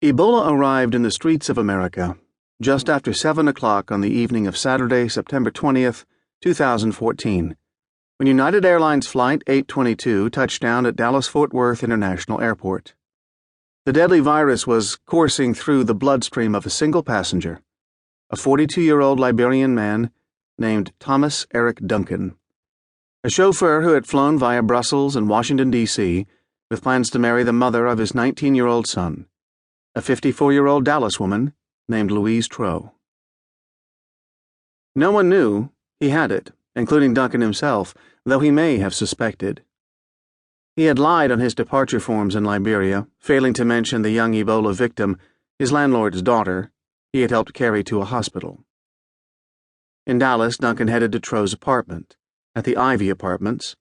Ebola arrived in the streets of America just after 7 o'clock on the evening of Saturday, September 20th, 2014, when United Airlines Flight 822 touched down at Dallas-Fort Worth International Airport. The deadly virus was coursing through the bloodstream of a single passenger, a 42-year-old Liberian man named Thomas Eric Duncan, a chauffeur who had flown via Brussels and Washington, D.C., with plans to marry the mother of his 19-year-old son, a 54-year-old Dallas woman named Louise Troe. No one knew he had it, including Duncan himself, though he may have suspected. He had lied on his departure forms in Liberia, failing to mention the young Ebola victim, his landlord's daughter, he had helped carry to a hospital. In Dallas, Duncan headed to Troe's apartment, at the Ivy Apartments,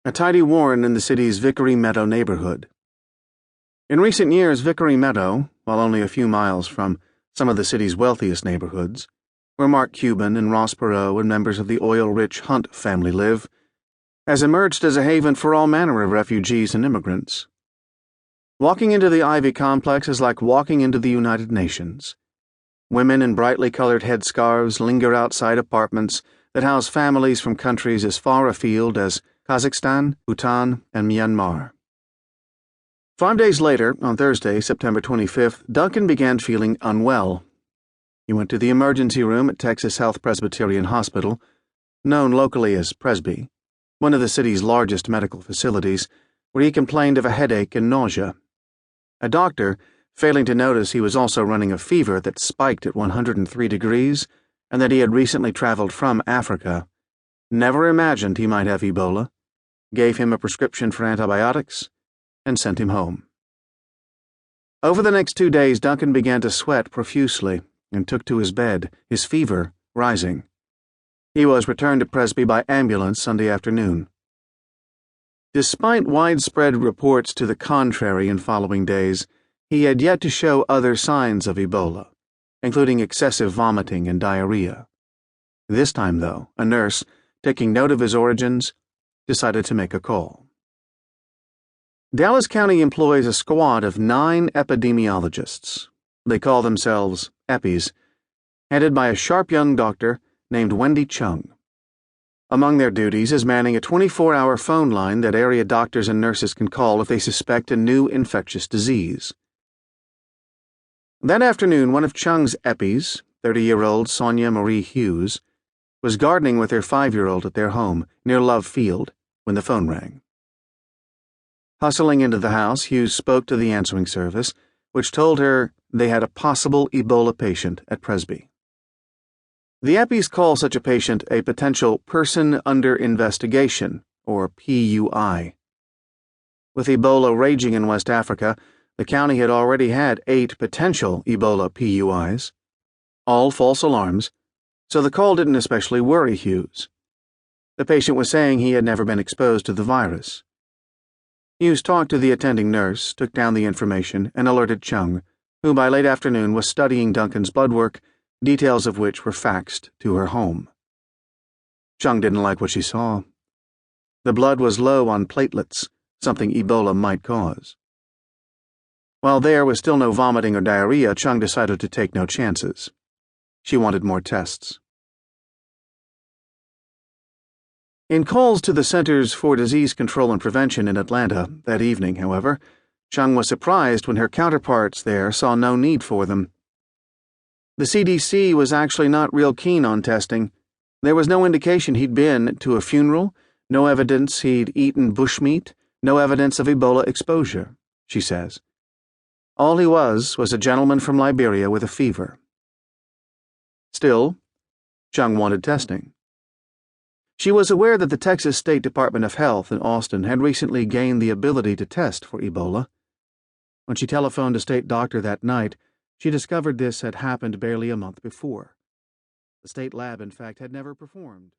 a tidy warren in the city's Vickery Meadow neighborhood. In recent years, Vickery Meadow, while only a few miles from some of the city's wealthiest neighborhoods, where Mark Cuban and Ross Perot and members of the oil-rich Hunt family live, has emerged as a haven for all manner of refugees and immigrants. Walking into the Ivy complex is like walking into the United Nations. Women in brightly colored headscarves linger outside apartments that house families from countries as far afield as Kazakhstan, Bhutan, and Myanmar. 5 days later, on Thursday, September 25th, Duncan began feeling unwell. He went to the emergency room at Texas Health Presbyterian Hospital, known locally as Presby, one of the city's largest medical facilities, where he complained of a headache and nausea. A doctor, failing to notice he was also running a fever that spiked at 103 degrees and that he had recently traveled from Africa, never imagined he might have Ebola, gave him a prescription for antibiotics, and sent him home. Over the next 2 days, Duncan began to sweat profusely and took to his bed, his fever rising. He was returned to Presby by ambulance Sunday afternoon. Despite widespread reports to the contrary in following days, he had yet to show other signs of Ebola, including excessive vomiting and diarrhea. This time, though, a nurse, taking note of his origins, decided to make a call. Dallas County employs a squad of 9 epidemiologists. They call themselves Eppies, headed by a sharp young doctor named Wendy Chung. Among their duties is manning a 24-hour phone line that area doctors and nurses can call if they suspect a new infectious disease. That afternoon, one of Chung's Eppies, 30-year-old Sonia Marie Hughes, was gardening with her 5-year-old at their home near Love Field when the phone rang. Hustling into the house, Hughes spoke to the answering service, which told her they had a possible Ebola patient at Presby. The Eppies call such a patient a potential person under investigation, or PUI. With Ebola raging in West Africa, the county had already had 8 potential Ebola PUIs, all false alarms, so the call didn't especially worry Hughes. The patient was saying he had never been exposed to the virus. Hughes talked to the attending nurse, took down the information, and alerted Chung, who by late afternoon was studying Duncan's blood work, details of which were faxed to her home. Chung didn't like what she saw. The blood was low on platelets, something Ebola might cause. While there was still no vomiting or diarrhea, Chung decided to take no chances. She wanted more tests. In calls to the Centers for Disease Control and Prevention in Atlanta that evening, however, Chung was surprised when her counterparts there saw no need for them. The CDC was actually not real keen on testing. There was no indication he'd been to a funeral, no evidence he'd eaten bushmeat, no evidence of Ebola exposure, she says. All he was a gentleman from Liberia with a fever. Still, Chung wanted testing. She was aware that the Texas State Department of Health in Austin had recently gained the ability to test for Ebola. When she telephoned a state doctor that night, she discovered this had happened barely a month before. The state lab, in fact, had never performed